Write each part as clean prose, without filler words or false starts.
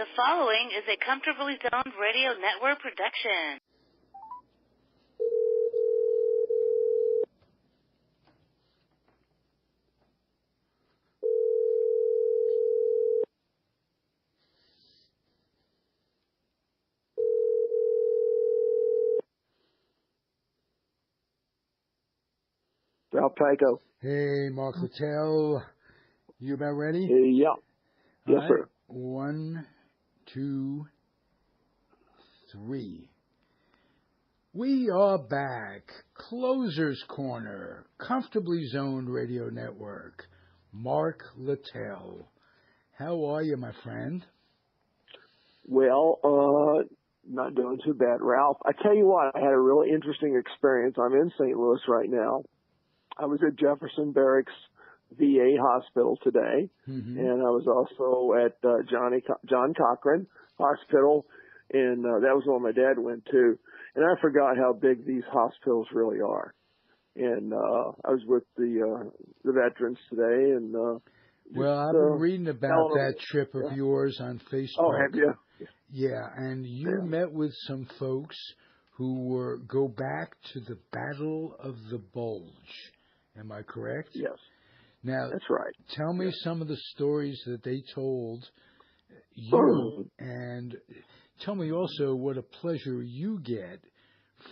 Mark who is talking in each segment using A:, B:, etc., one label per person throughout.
A: The following is a Comfortably Zoned Radio Network production.
B: Ralph Tycho.
C: Hey, Mark Littell. You about ready?
B: Yeah. Yes,
C: right.
B: sir.
C: 1, 2, 3. We are back. Closer's Corner, Comfortably Zoned Radio Network. Mark Littell. How are you, my friend?
B: Well, not doing too bad, Ralph. I tell you what, I had a really interesting experience. I'm in St. Louis right now. I was at Jefferson Barracks VA Hospital today, and I was also at John Cochran Hospital, and that was the one my dad went to. And I forgot how big these hospitals really are. And I was with the veterans today, and
C: well, I've been reading about that trip of yours on Facebook.
B: Oh, have you?
C: Yeah, and you met with some folks who go back to the Battle of the Bulge. Am I correct?
B: Yes.
C: Now,
B: that's right.
C: Tell me some of the stories that they told you, and tell me also what a pleasure you get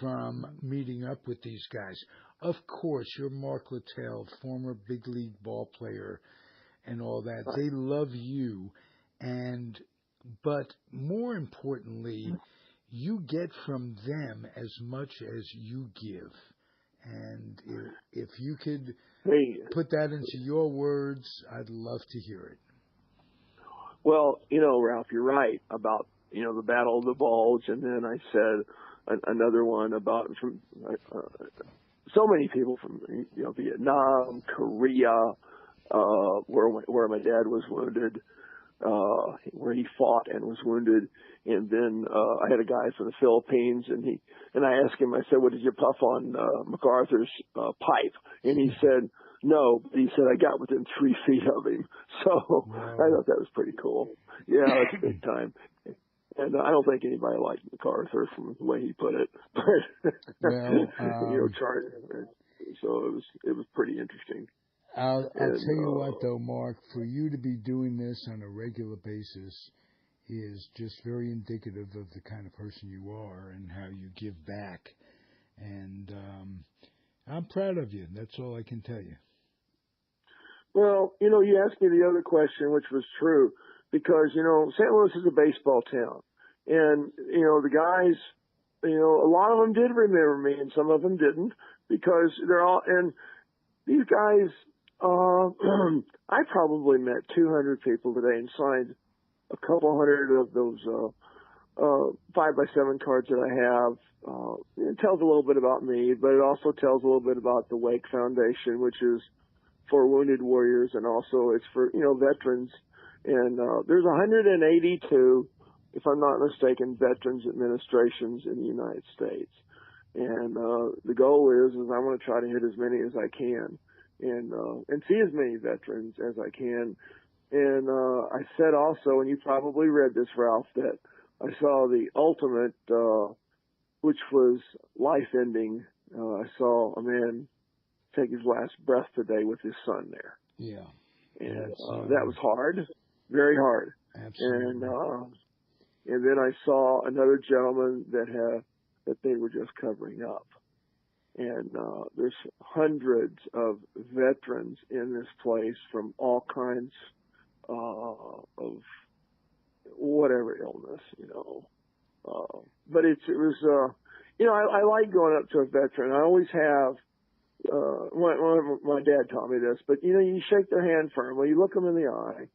C: from meeting up with these guys. Of course, you're Mark Littell, former big league ball player and all that. Right. They love you, but more importantly, you get from them as much as you give. And if you could put that into your words, I'd love to hear it.
B: Well, Ralph, you're right about, the Battle of the Bulge. And then I said another one about from so many people from, Vietnam, Korea, where my dad was wounded, where he fought and was wounded. And then I had a guy from the Philippines, and I asked him, I said, "What did you puff on MacArthur's pipe?" And he said, "No," but he said, "I got within 3 feet of him." So wow. I thought that was pretty cool. Yeah, that's big time. And I don't think anybody liked MacArthur from the way he put it, but
C: well,
B: so it was pretty interesting.
C: I'll tell you what, though, Mark, for you to be doing this on a regular basis is just very indicative of the kind of person you are and how you give back. And I'm proud of you. That's all I can tell you.
B: Well, you asked me the other question, which was true, because, St. Louis is a baseball town. And, the guys, a lot of them did remember me and some of them didn't, because and these guys, I probably met 200 people today and signed a couple hundred of those 5x7 cards that I have. It tells a little bit about me, but it also tells a little bit about the Wake Foundation, which is for wounded warriors, and also it's for veterans. And there's 182, if I'm not mistaken, veterans administrations in the United States. And the goal is I want to try to hit as many as I can, and see as many veterans as I can. And I said also, and you probably read this, Ralph, that I saw the ultimate, which was life-ending. I saw a man take his last breath today with his son there.
C: Yeah.
B: And that was hard, very hard.
C: Absolutely.
B: And then I saw another gentleman that they were just covering up. And there's hundreds of veterans in this place from all kinds of whatever illness, but it was I like going up to a veteran. I always have. My dad taught me this, but you shake their hand firmly, you look them in the eye,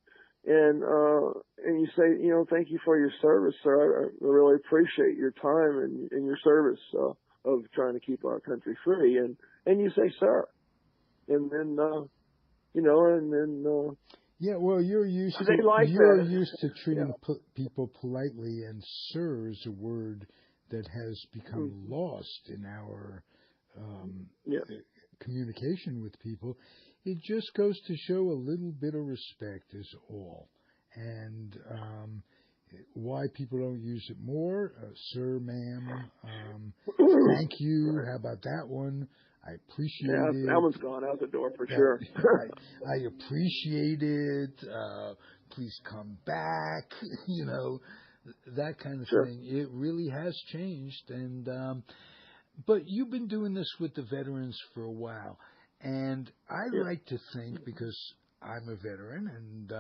B: and you say, "Thank you for your service, sir. I really appreciate your time and your service of trying to keep our country free." And you say, "Sir," and then
C: yeah, well, you're used to treating people politely, and "sir" is a word that has become lost in our communication with people. It just goes to show a little bit of respect is all. And why people don't use it more. Sir, ma'am, thank you. How about that one? I appreciate it.
B: That one's gone out the door for
C: That,
B: sure.
C: I appreciate it. Please come back. That kind of thing. It really has changed. And but you've been doing this with the veterans for a while. And I like to think, because I'm a veteran, and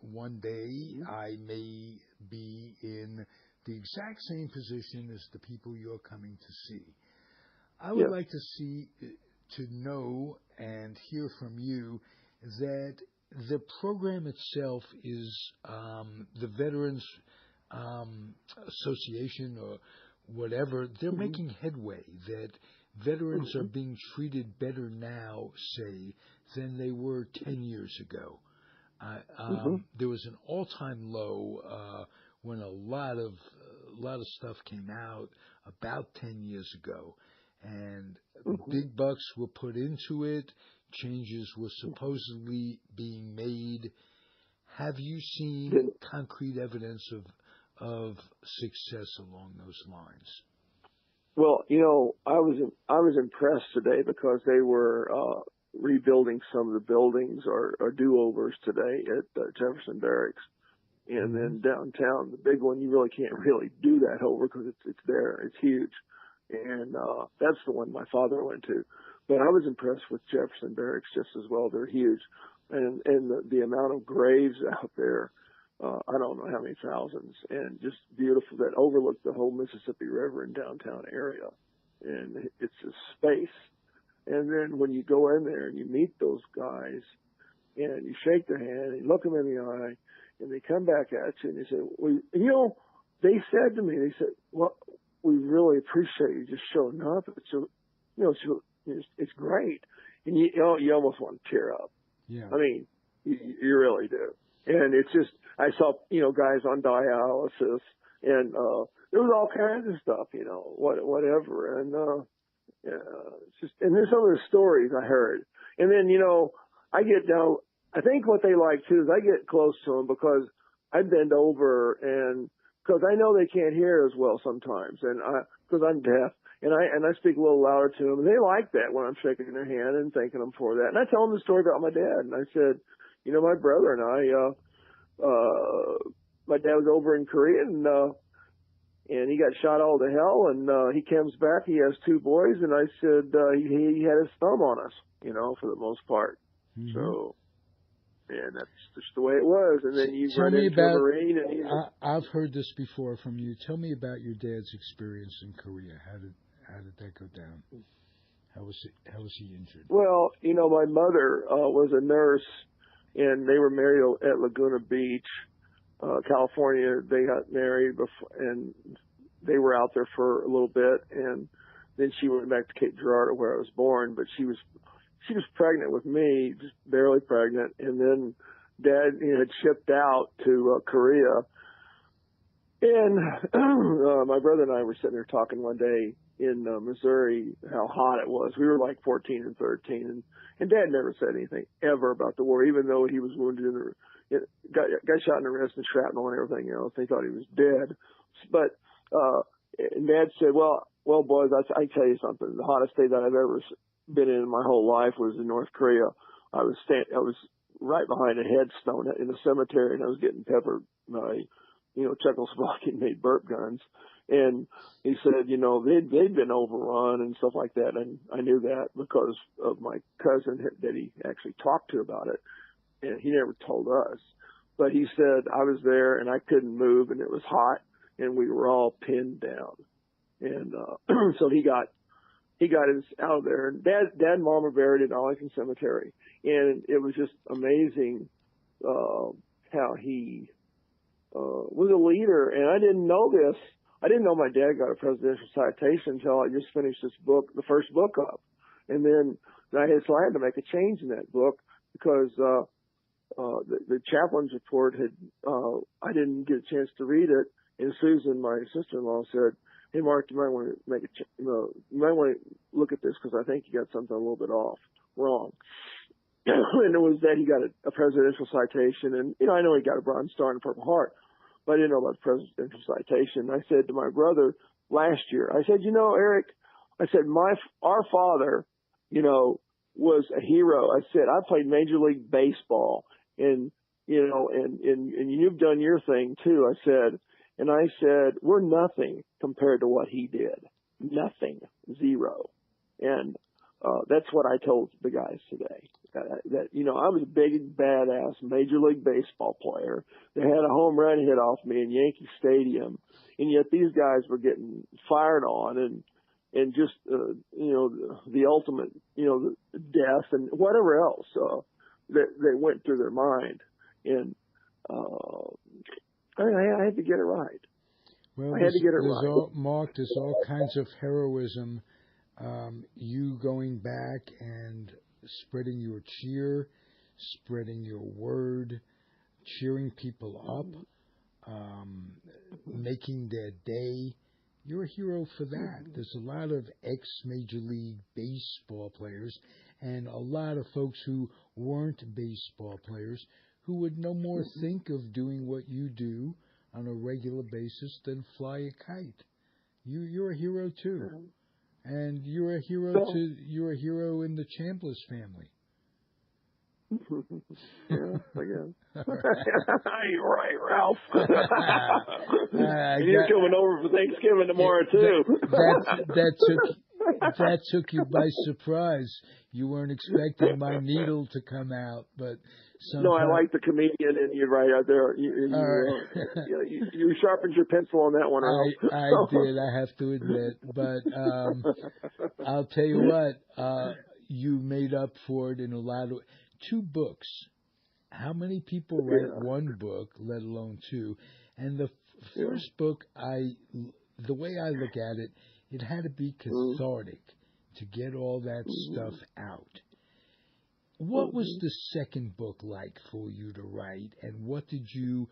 C: one day I may be in the exact same position as the people you're coming to see. I would like to know and hear from you that the program itself is the Veterans Association or whatever, they're making headway, that veterans are being treated better now, say, than they were 10 years ago. There was an all-time low when a lot of stuff came out about 10 years ago, and big bucks were put into it. Changes were supposedly being made. Have you seen concrete evidence of success along those lines?
B: Well, I was impressed today because they were rebuilding some of the buildings or do-overs today at Jefferson Barracks. And then downtown, the big one, you really can't really do that over because it's there. It's huge. And that's the one my father went to. But I was impressed with Jefferson Barracks just as well. They're huge. And the amount of graves out there, I don't know how many thousands, and just beautiful, that overlook the whole Mississippi River in downtown area. And it's a space. And then when you go in there and you meet those guys and you shake their hand and you look them in the eye and they come back at you and they say, well, they said to me, well, we really appreciate you just showing up. It's great. And you almost want to tear up.
C: Yeah.
B: I mean, you really do. And it's just, I saw, guys on dialysis and, there was all kinds of stuff, whatever. And, it's just, and there's some of the stories I heard. And then, I get down, I think what they like too is I get close to them because I bend over and, because I know they can't hear as well sometimes, and because I'm deaf, and I speak a little louder to them, and they like that when I'm shaking their hand and thanking them for that. And I tell them the story about my dad, and I said, my brother and I, my dad was over in Korea, and he got shot all to hell, and he comes back, he has 2 boys, and I said he had his thumb on us, for the most part. Mm-hmm. So. And that's just the way it was. And then you run into a Marine. And
C: I've heard this before from you. Tell me about your dad's experience in Korea. How did that go down? How was he injured?
B: Well, my mother was a nurse, and they were married at Laguna Beach, California. They got married before, and they were out there for a little bit, and then she went back to Cape Girardeau where I was born. But she was pregnant with me, just barely pregnant, and then Dad had shipped out to Korea. And my brother and I were sitting there talking one day in Missouri how hot it was. We were like 14 and 13, and Dad never said anything ever about the war, even though he was wounded got shot in the wrist and shrapnel and everything else. They thought he was dead. But and Dad said, well, boys, I tell you something. The hottest day that I've ever been in my whole life was in North Korea. I was right behind a headstone in the cemetery, and I was getting peppered by, Czechoslovakian-made burp guns. And he said, they'd been overrun and stuff like that, and I knew that because of my cousin that he actually talked to about it, and he never told us. But he said I was there, and I couldn't move, and it was hot, and we were all pinned down. And so he got us out of there, and Dad and Mom were buried in Arlington Cemetery, and it was just amazing how he was a leader. And I didn't know this. I didn't know my dad got a presidential citation until I just finished this book, the first book up, and then I had to make a change in that book because the chaplain's report had I didn't get a chance to read it, and Susan, my sister-in-law, said, "Hey, Mark, you might want to you might want to look at this because I think you got something a little bit wrong." And it was that he got a presidential citation, and I know he got a Bronze Star and a Purple Heart, but I didn't know about presidential citation. I said to my brother last year, I said, Eric, I said, our father, was a hero. I said, I played Major League Baseball, and you've done your thing too. I said, we're nothing compared to what he did. Nothing, zero. And that's what I told the guys today. That I was a big badass Major League Baseball player that had a home run hit off me in Yankee Stadium, and yet these guys were getting fired on and just the ultimate the death and whatever else that went through their mind, and I had to get it right.
C: Well,
B: I had to get it
C: there's
B: right.
C: Mark, there's all kinds of heroism. You going back and spreading your cheer, spreading your word, cheering people up, making their day. You're a hero for that. There's a lot of ex-Major League Baseball players and a lot of folks who weren't baseball players who would no more think of doing what you do on a regular basis than fly a kite. You're a hero too. And you're a hero in the Chambliss family.
B: Yeah, I guess. You're right, Ralph. And you're coming over for Thanksgiving tomorrow too.
C: That took you by surprise. You weren't expecting my needle to come out, but
B: no, I like the comedian, and you're right out there. You sharpened your pencil on that one, Ralph.
C: I did. I have to admit, but I'll tell you what. You made up for it in a lot of 2 books. How many people write 1 book, let alone 2? And the first book, the way I look at it, it had to be cathartic to get all that stuff out. What was the second book like for you to write, and what did you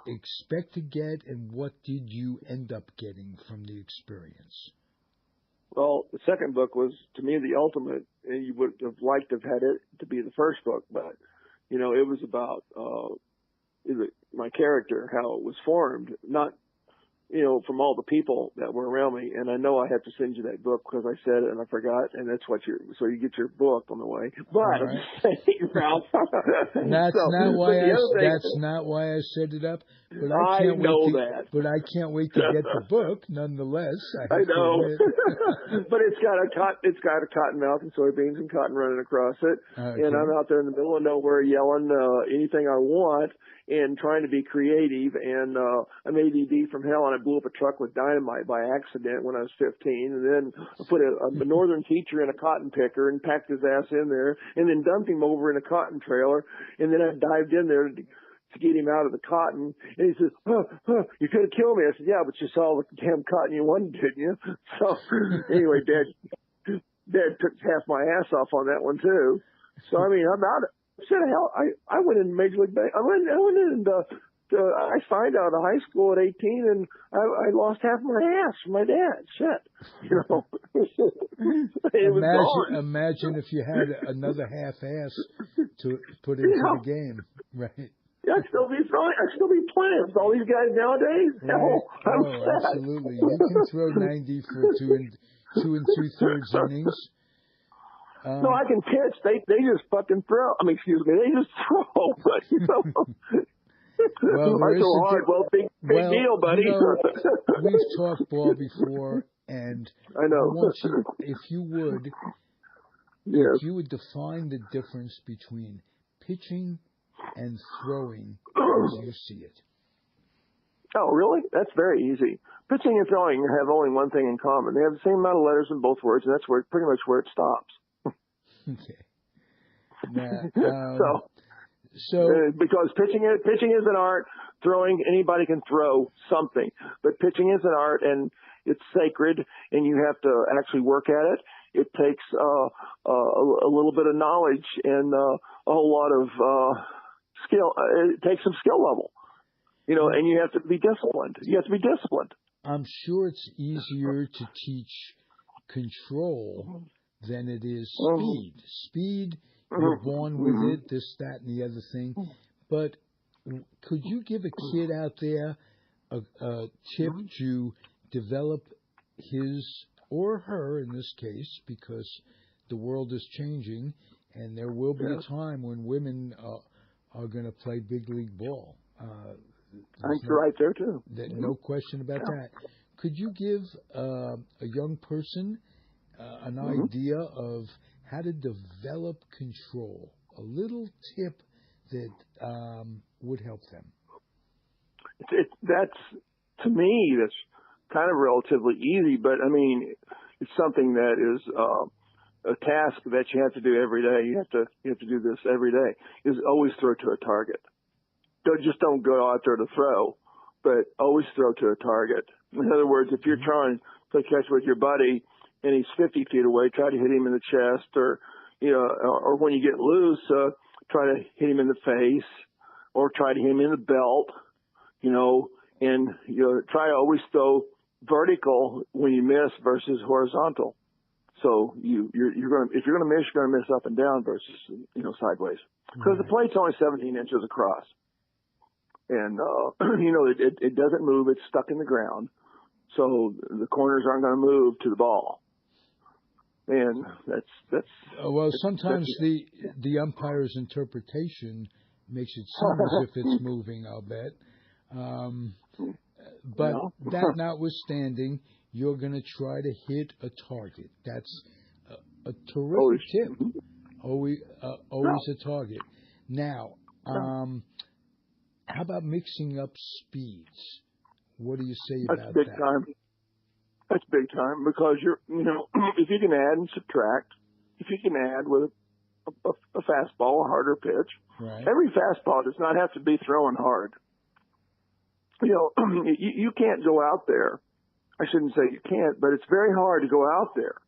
C: expect to get, and what did you end up getting from the experience?
B: Well, the second book was, to me, the ultimate, and you would have liked to have had it to be the first book, but, it was about my character, how it was formed, not, from all the people that were around me. And I know I have to send you that book because I said it and I forgot, and that's so you get your book on the way. But I'm just saying, Ralph.
C: That's not why I set it up. But But I can't wait to get the book, nonetheless.
B: I know. But it's got a cotton mouth and soybeans and cotton running across it. Okay. And I'm out there in the middle of nowhere yelling anything I want and trying to be creative. And I'm ADD from hell, and I blew up a truck with dynamite by accident when I was 15. And then I put a northern teacher in a cotton picker and packed his ass in there, and then dumped him over in a cotton trailer. And then I dived in there to get him out of the cotton. And he says, you could have killed me. I said, yeah, but you saw the damn cotton you wanted, didn't you? So anyway, Dad took half my ass off on that one too. So I mean, I'm out of shit. Hell, I went in Major League Baseball. I went in and I signed out of high school at 18, and I lost half my ass from my dad. Shit, it was gone.
C: Imagine if you had another half ass to put into the game, right?
B: I'd still be playing with all these guys nowadays.
C: Right. Absolutely. You can throw 90 for 2 2/3 innings.
B: No, I can pitch. They just fucking throw. I mean, excuse me, they just throw. But
C: well,
B: I throw hard. Big deal, buddy.
C: We've talked ball before, and
B: I know.
C: I want you, if you would define the difference between pitching and throwing as you see it.
B: Oh, really? That's very easy. Pitching and throwing have only one thing in common. They have the same amount of letters in both words, and that's pretty much where it stops.
C: Okay. Now,
B: because pitching is an art, throwing, anybody can throw something, but pitching is an art, and it's sacred, and you have to actually work at it. It takes a little bit of knowledge and a whole lot of skill. It takes some skill level, and you have to be disciplined. You have to be disciplined.
C: I'm sure it's easier to teach control than it is speed. Speed, you're born with it, this, that, and the other thing. But could you give a kid out there a tip to develop his or her, in this case, because the world is changing, and there will be a time when women are going to play big league ball.
B: I think you're right there too.
C: No question about that. Could you give a young person an idea of how to develop control? A little tip that would help them.
B: That's, to me, that's kind of relatively easy, but I mean, it's something that is a task that you have to do every day. You have to do this every day. Is always throw to a target. Don't go out there to throw, but always throw to a target. In other words, if you're trying to catch with your buddy and he's 50 feet away, try to hit him in the chest, or or when you get loose, try to hit him in the face, or try to hit him in the belt. And try to always throw vertical when you miss versus horizontal. So if you're going to miss, you're going to miss up and down versus sideways, because the plate's only 17 inches across, and it doesn't move; it's stuck in the ground, so the corners aren't going to move to the ball. And
C: sometimes the umpire's interpretation makes it seem as if it's moving. I'll bet. But that notwithstanding, you're going to try to hit a target. That's a terrific tip. Always a target. Now, how about mixing up speeds? What do you say about that?
B: That's big time. That's big time, because if you can add and subtract, if you can add with a fastball, a harder pitch.
C: Right.
B: Every fastball does not have to be throwing hard. You can't go out there. I shouldn't say you can't, but it's very hard to go out there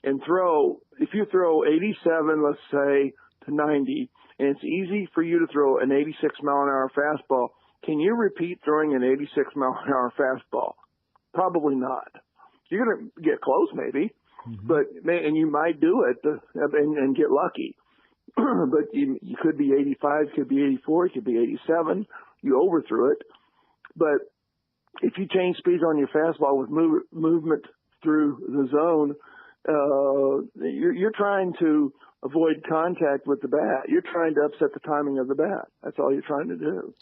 B: and throw. If you throw 87, let's say, to 90, and it's easy for you to throw an 86 mile an hour fastball, can you repeat throwing an 86 mile an hour fastball? Probably not. You're going to get close, maybe, and you might do it and get lucky. But you could be 85, could be 84, it could be 87. You overthrew it. But if you change speeds on your fastball with movement through the zone, you're trying to avoid contact with the bat. You're trying to upset the timing of the bat. That's all you're trying to do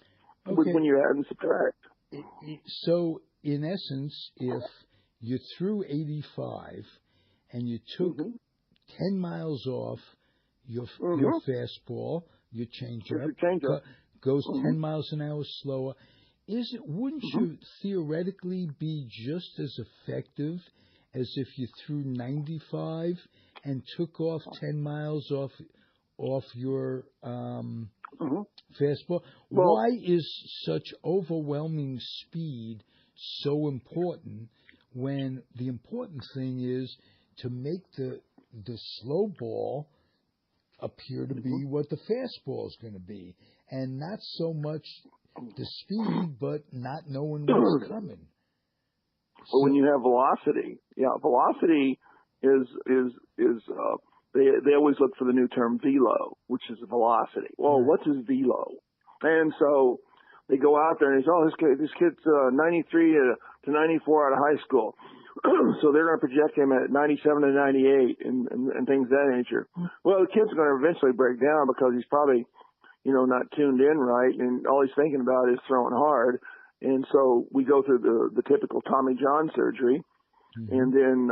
B: when you add and subtract.
C: So, in essence, if you threw 85 and you took 10 miles off your fastball, your changeup goes 10 miles an hour slower, wouldn't you theoretically be just as effective as if you threw 95 and took off 10 miles off your fastball? Why is such overwhelming speed so important, when the important thing is to make the slow ball appear to be what the fastball is going to be, and not so much the speed, but not knowing what's coming.
B: Well, when you have velocity, velocity is they always look for the new term velo, which is velocity. Well, what's his velo? And so they go out there and they say, this kid's 93 to 94 out of high school. So they're going to project him at 97 to 98 and things of that nature. Well, the kid's going to eventually break down because he's probably, not tuned in right, and all he's thinking about is throwing hard. And so we go through the typical Tommy John surgery, and then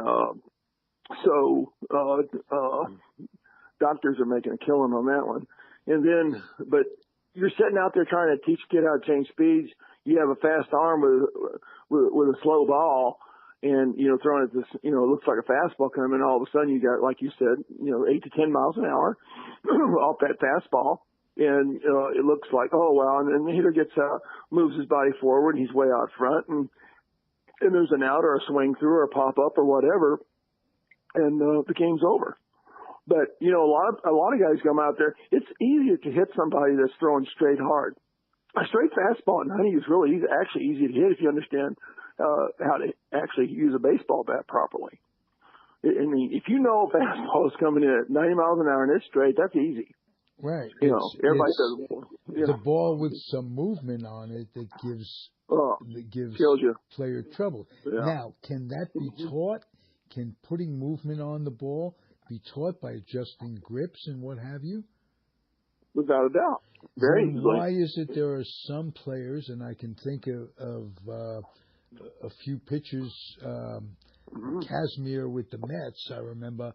B: doctors are making a killing on that one. And then, but you're sitting out there trying to teach a kid how to change speeds. You have a fast arm with a slow ball, and throwing at this, it looks like a fastball coming, and all of a sudden you got, like you said, 8 to 10 miles an hour off that fastball. And it looks like, oh, wow. And then the hitter gets out, moves his body forward, and he's way out front. And there's an out or a swing through or a pop-up or whatever, and the game's over. But, a lot of guys come out there. It's easier to hit somebody that's throwing straight hard. A straight fastball at 90 is really actually easy to hit if you understand how to actually use a baseball bat properly. I mean, if you know a fastball is coming in at 90 miles an hour and it's straight, that's easy.
C: Right.
B: Everybody says,
C: the ball with some movement on it that gives
B: kills you.
C: player trouble.
B: Yeah.
C: Now, can that be taught? Can putting movement on the ball be taught by adjusting grips and what have you?
B: Without a doubt. Very
C: then
B: easily.
C: why is it there are some players, and I can think of a few pitchers, Casimir with the Mets, I remember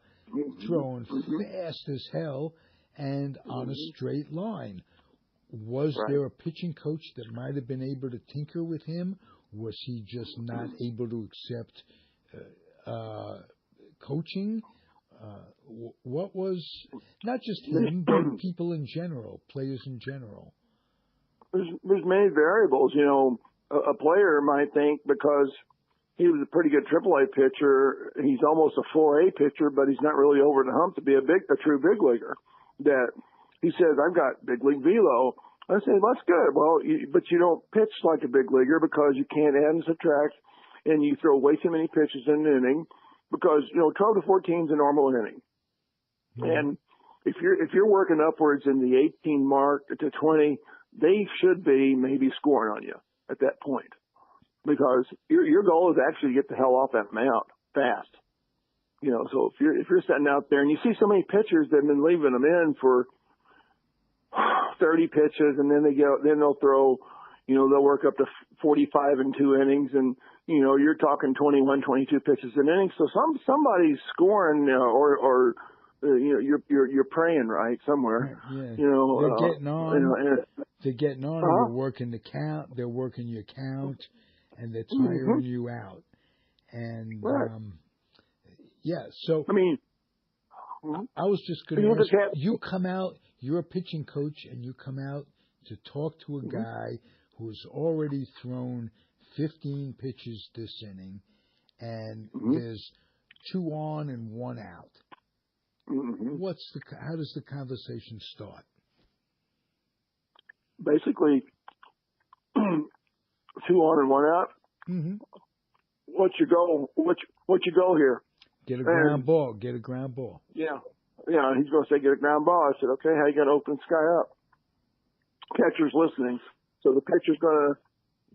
C: throwing fast as hell and on a straight line. Was there a pitching coach that might have been able to tinker with him? Was he just not able to accept coaching? What was, not just him, but people in general, players in general?
B: There's many variables. A player might think because he was a pretty good AAA pitcher, he's almost a 4A pitcher, but he's not really over the hump to be a true big leaguer. That he says, I've got big league velo. I say, that's good. Well, but you don't pitch like a big leaguer because you can't add and subtract, and you throw way too many pitches in an inning because 12 to 14 is a normal inning. And if you're working upwards in the 18 mark to 20, they should be maybe scoring on you at that point, because your goal is actually to get the hell off that mound fast. So if you're sitting out there and you see so many pitchers that have been leaving them in for 30 pitches, and then they'll throw, they'll work up to 45 in 2 innings, and you're talking 21, 22 pitches an inning. So somebody's scoring, or you're praying right somewhere.
C: Right, yeah. They're getting on. They're getting on. And they're working the count. They're working your count, and they're tiring you out. And so I mean, I was just going to ask. You come out. You're a pitching coach, and you come out to talk to a guy who's already thrown 15 pitches this inning, and there's 2 on and 1 out. How does the conversation start?
B: Basically, 2 on and 1 out. What's your goal? What's your goal here?
C: Get a ground ball. Get a ground ball.
B: Yeah. He's going to say get a ground ball. I said, okay, how you going to open the sky up? Catcher's listening, so the pitcher's going to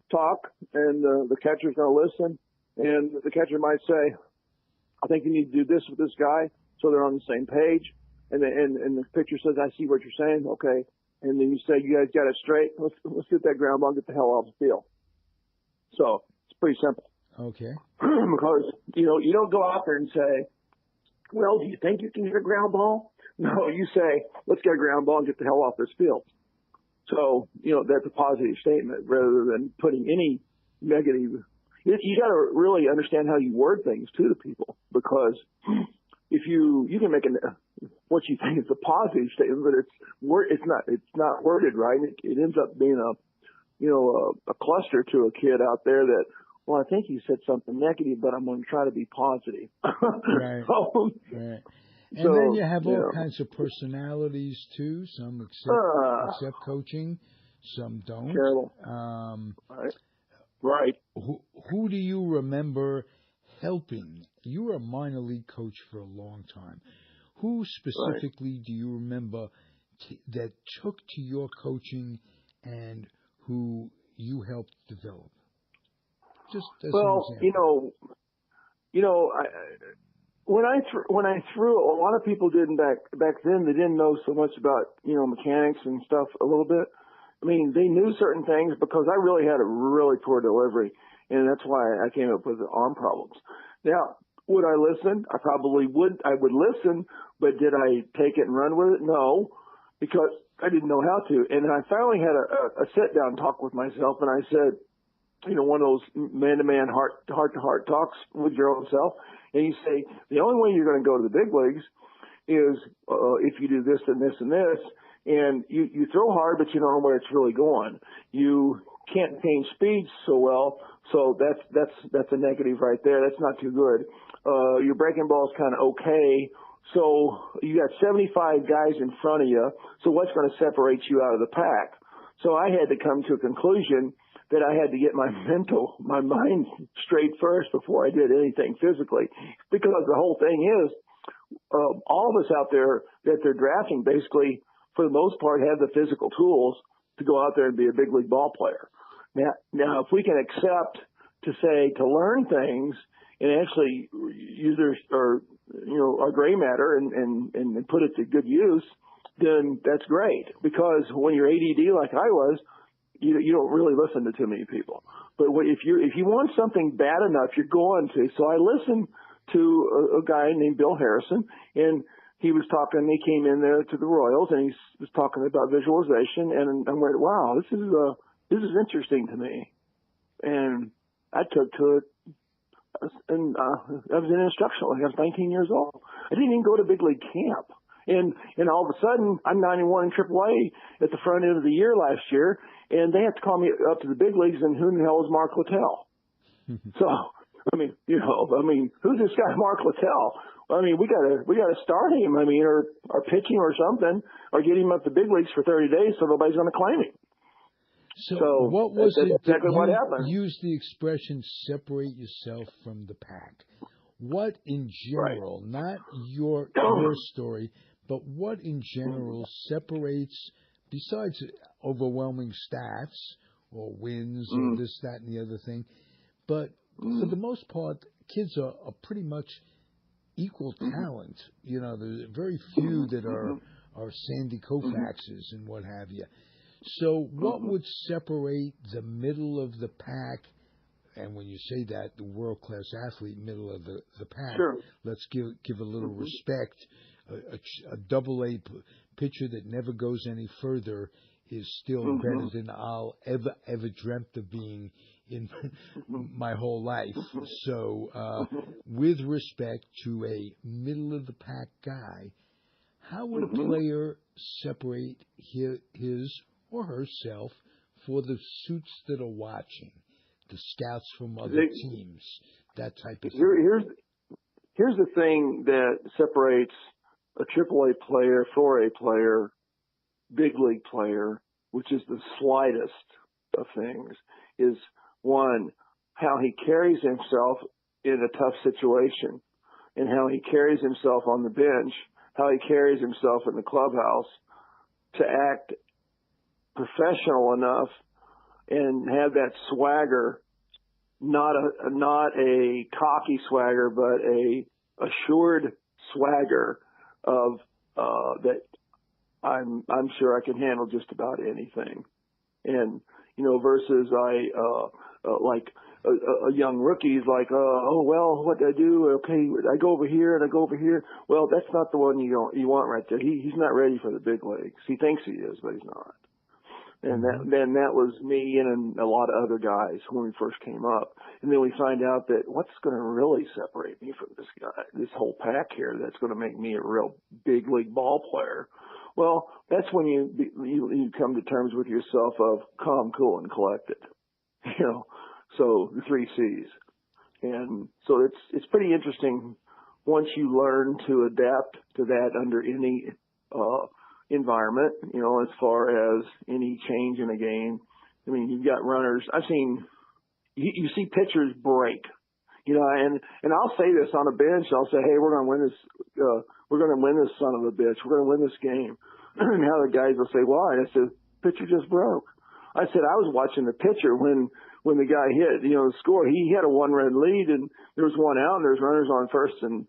B: talk, and the catcher's going to listen, and the catcher might say, I think you need to do this with this guy. So they're on the same page, and the pitcher says, I see what you're saying, okay. And then you say, you guys got it straight. Let's get that ground ball and get the hell off the field. So it's pretty simple.
C: Okay.
B: Because, you don't go out there and say, well, do you think you can get a ground ball? No, you say, let's get a ground ball and get the hell off this field. So, that's a positive statement rather than putting any negative. You got to really understand how you word things to the people, because if you can make what you think is a positive statement, but it's not worded right. It ends up being a cluster to a kid out there that, well, I think you said something negative, but I'm going to try to be positive.
C: Right. Right. And then you have all kinds of personalities too. Some accept coaching, some don't.
B: Terrible. Right.
C: Who do you remember helping? You were a minor league coach for a long time. Who specifically do you remember that took to your coaching and who you helped develop? Just as an example. When I threw, a lot of people didn't back then. They didn't know so much about mechanics and stuff a little bit. I mean, they knew certain things because I really had a really poor delivery, and that's why I came up with the arm problems. Now, would I listen? I probably would. I would listen, but did I take it and run with it? No, because I didn't know how to. And I finally had a sit-down talk with myself, and I said, one of those man-to-man, heart-to-heart talks with your own self. And you say, the only way you're going to go to the big leagues is if you do this and this and this. And you throw hard, but you don't know where it's really going. You can't change speeds so well, so that's a negative right there. That's not too good. Your breaking ball is kind of okay. So you got 75 guys in front of you. So what's going to separate you out of the pack? So I had to come to a conclusion that I had to get my mind straight first before I did anything physically, because the whole thing is, all of us out there that they're drafting basically
B: for the most part, have the physical tools to go out there and be a big league ball player. Now, if we can accept to learn things and actually use our gray matter and put it to good use, then that's great. Because when you're ADD like I was, you don't really listen to too many people. But if you want something bad enough, you're going to. So I listened to a guy named Bill Harrison, and he was talking. He came in there to the Royals, and he was talking about visualization, and I went, "Wow, this is interesting to me." And I took to it, and I was in instructional. I was 19 years old. I didn't even go to big league camp. And all of a sudden, I'm 91 in AAA at the front end of the year last year, and they have to call me up to the big leagues, and who the hell is Mark Littell? So, who's this guy, Mark Littell? I mean, we gotta start him. I mean, or pitch him or something, or get him up to big leagues for 30 days so nobody's going to claim him.
C: So what was
B: that's
C: it
B: exactly
C: that
B: what happened.
C: Use the expression "separate yourself from the pack"? What in general, not your story, but what in general separates, besides overwhelming stats or wins or this, that, and the other thing, but for the most part, kids are pretty much equal talent. You know, there's very few that are Sandy Koufaxes and what have you. So what would separate the middle of the pack, and when you say that, the world-class athlete, middle of the pack,
B: sure.
C: Let's give a little respect. A double-A pitcher that never goes any further is still better than I'll ever dreamt of being in my whole life. So with respect to a middle-of-the-pack guy, how would a player separate his or herself for the suits that are watching, the scouts from other teams, that type of thing?
B: Here's the thing that separates a AAA player, 4A player, big league player, which is the slightest of things, is one, how he carries himself in a tough situation, and how he carries himself on the bench, how he carries himself in the clubhouse to act professional enough and have that swagger, not a cocky swagger, but a assured swagger of that I'm sure I can handle just about anything. And versus like a young rookie's like, oh well, what do I do? Okay, I go over here and I go over here. Well, that's not the one you want right there. He's not ready for the big leagues. He thinks he is, but he's not. And that was me and a lot of other guys when we first came up. And then we find out that what's going to really separate me from this guy, this whole pack here, that's going to make me a real big league ball player. Well, that's when you come to terms with yourself of calm, cool, and collected. So the 3 C's. And so it's pretty interesting once you learn to adapt to that under any environment, as far as any change in a game. I mean, you've got runners. You see pitchers break, and I'll say this on a bench. I'll say, hey, we're going to win this. We're going to win this son of a bitch. We're going to win this game. And how the guys will say, why? And I said, pitcher just broke. I said, I was watching the pitcher when the guy hit, the score. He had a 1-run lead, and there was one out, and there's runners on first and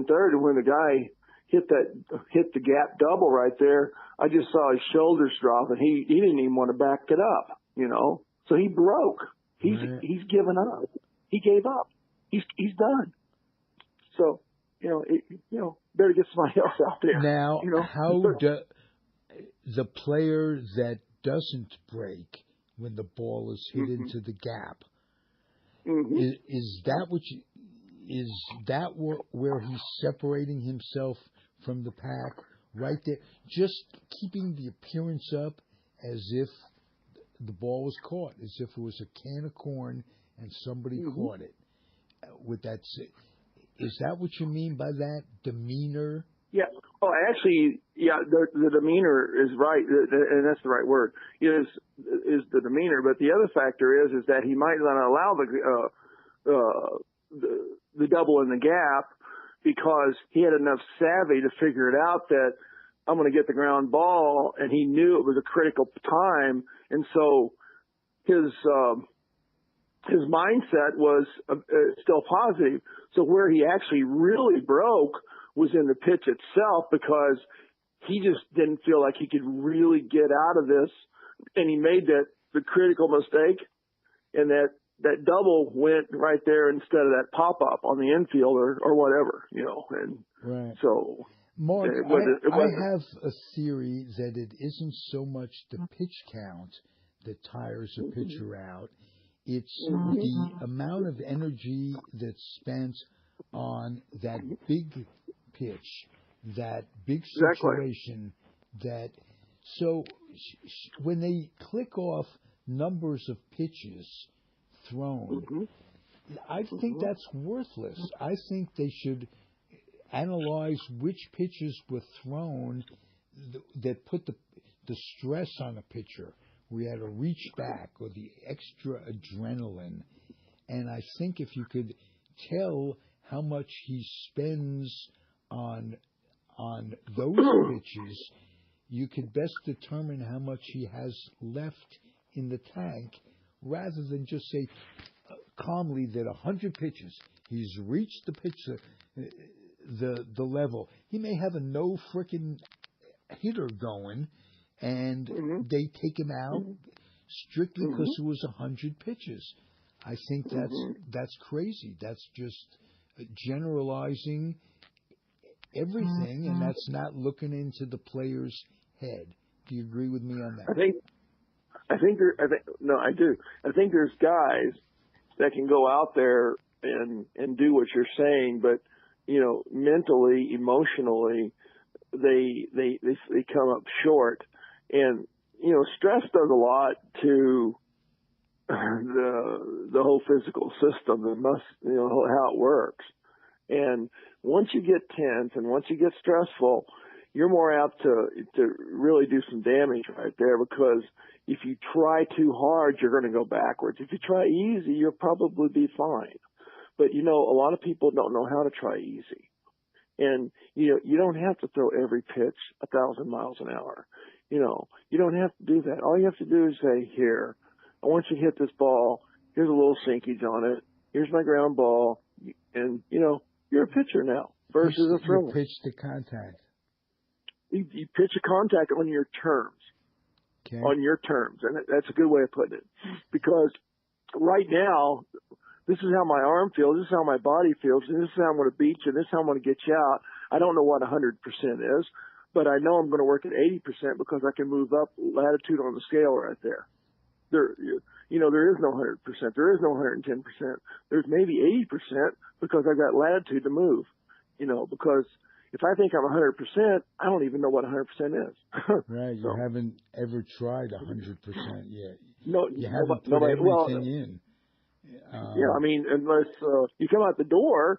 B: third. And when the guy hit the gap double right there, I just saw his shoulders drop, and he didn't even want to back it up, So he broke. He's given up. He gave up. He's done. So, better get somebody else out there.
C: Now, how the player that doesn't break when the ball is hit into the gap, is that where he's separating himself from the pack right there, just keeping the appearance up as if the ball was caught, as if it was a can of corn and somebody caught it? With that, is that what you mean by that demeanor?
B: Yeah. Oh, actually, yeah. The demeanor is right, and that's the right word. Is the demeanor, but the other factor is that he might not allow the double in the gap because he had enough savvy to figure it out that I'm going to get the ground ball, and he knew it was a critical time, and so his mindset was still positive. So where he actually really broke was in the pitch itself, because he just didn't feel like he could really get out of this, and he made the critical mistake, and that double went right there instead of that pop-up on the infield or whatever, and
C: right.
B: So
C: Mark,
B: I
C: have a theory that it isn't so much the pitch count that tires a pitcher out. It's the amount of energy that's spent on that big pitch, that big situation. So when they click off numbers of pitches thrown, I think that's worthless. I think they should analyze which pitches were thrown that put the stress on a pitcher. We had to reach back, or the extra adrenaline. And I think if you could tell how much he spends on those pitches, you could best determine how much he has left in the tank, rather than just say calmly that 100 pitches, he's reached the pitch, the level. He may have a no frickin' hitter going, and they take him out strictly because it was 100 pitches. I think that's crazy. That's just generalizing everything, and that's not looking into the player's head. Do you agree with me on that?
B: I do. I think there's guys that can go out there and do what you're saying, but mentally, emotionally, they come up short. And stress does a lot to the whole physical system, how it works. And once you get tense and once you get stressful, you're more apt to really do some damage right there, because if you try too hard, you're going to go backwards. If you try easy, you'll probably be fine. But, a lot of people don't know how to try easy. And, you don't have to throw every pitch 1,000 miles an hour. You don't have to do that. All you have to do is say, here, I want you to hit this ball. Here's a little sinkage on it. Here's my ground ball. And, you're a pitcher now versus a thrower.
C: You pitch to contact.
B: You pitch a contact on your terms.
C: Okay.
B: On your terms. And that's a good way of putting it. Because right now, this is how my arm feels, this is how my body feels, and this is how I'm going to beat you, and this is how I'm going to get you out. I don't know what 100% is, but I know I'm going to work at 80% because I can move up latitude on the scale right there. There is no 100%. There is no 110%. There's maybe 80% because I've got latitude to move, because if I think I'm 100%, I don't even know what 100% is.
C: Right. You haven't ever tried 100% yet.
B: No,
C: you haven't put everything in.
B: Unless you come out the door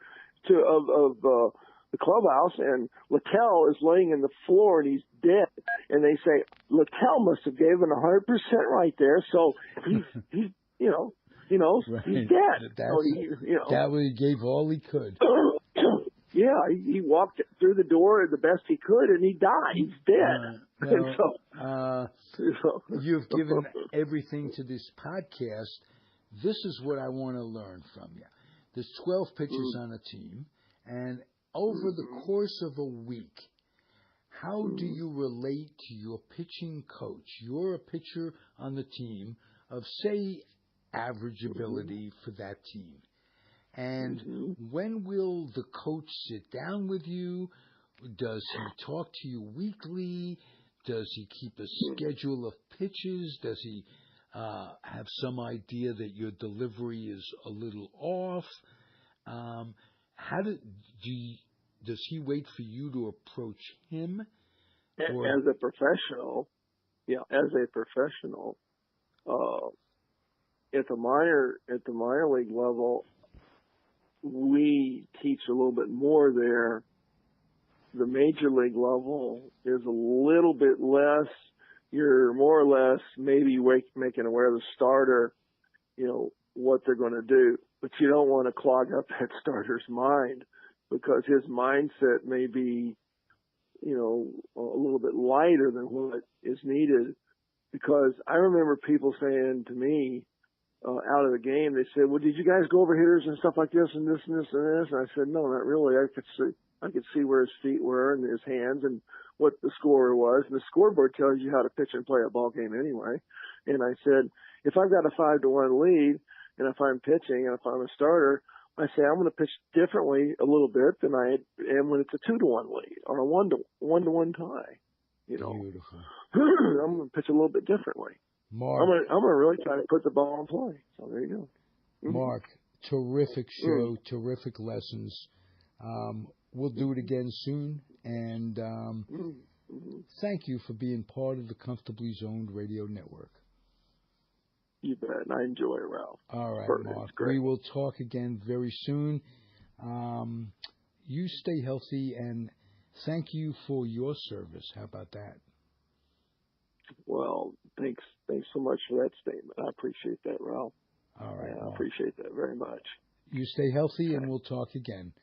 B: of the clubhouse and Littell is laying in the floor and he's dead, and they say Littell must have given 100% right there, so he's right. He's dead.
C: That way he gave all he could.
B: Yeah, he walked through the door the best he could, and he died. He's dead.
C: You've given everything to this podcast. This is what I want to learn from you. There's 12 pitchers on a team, and over the course of a week, how do you relate to your pitching coach? You're a pitcher on the team of, say, average ability for that team. And when will the coach sit down with you? Does he talk to you weekly? Does he keep a schedule of pitches? Does he have some idea that your delivery is a little off? Does he wait for you to approach him?
B: As a professional, at the minor league level, we teach a little bit more there. The major league level is a little bit less. You're more or less maybe making aware of the starter, what they're going to do. But you don't want to clog up that starter's mind, because his mindset may be a little bit lighter than what is needed. Because I remember people saying to me, out of the game, they said, "Well, did you guys go over hitters and stuff like this and this and this and this?" And I said, "No, not really. I could see where his feet were and his hands and what the score was. And the scoreboard tells you how to pitch and play a ball game anyway." And I said, if I've got a 5-1 lead, and if I'm pitching and if I'm a starter, I say I'm going to pitch differently a little bit than I am when it's a 2-1 lead or a 1-1 tie.
C: Beautiful.
B: I'm going to pitch a little bit differently.
C: Mark,
B: I'm gonna really try to put the ball in play. So there you go. Mm-hmm.
C: Mark, terrific show, terrific lessons. We'll do it again soon, and thank you for being part of the Comfortably Zoned Radio Network.
B: You bet. And I enjoy it, Ralph.
C: All right,
B: Perfect.
C: Mark. We will talk again very soon. You stay healthy, and thank you for your service. How about that?
B: Well, thanks so much for that statement. I appreciate that, Ralph.
C: All right,
B: I appreciate that very much.
C: You stay healthy, and we'll talk again.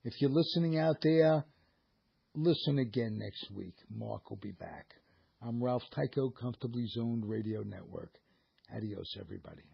C: If you're listening out there, listen again next week. Mark will be back. I'm Ralph Tycho, Comfortably Zoned Radio Network. Adios, everybody.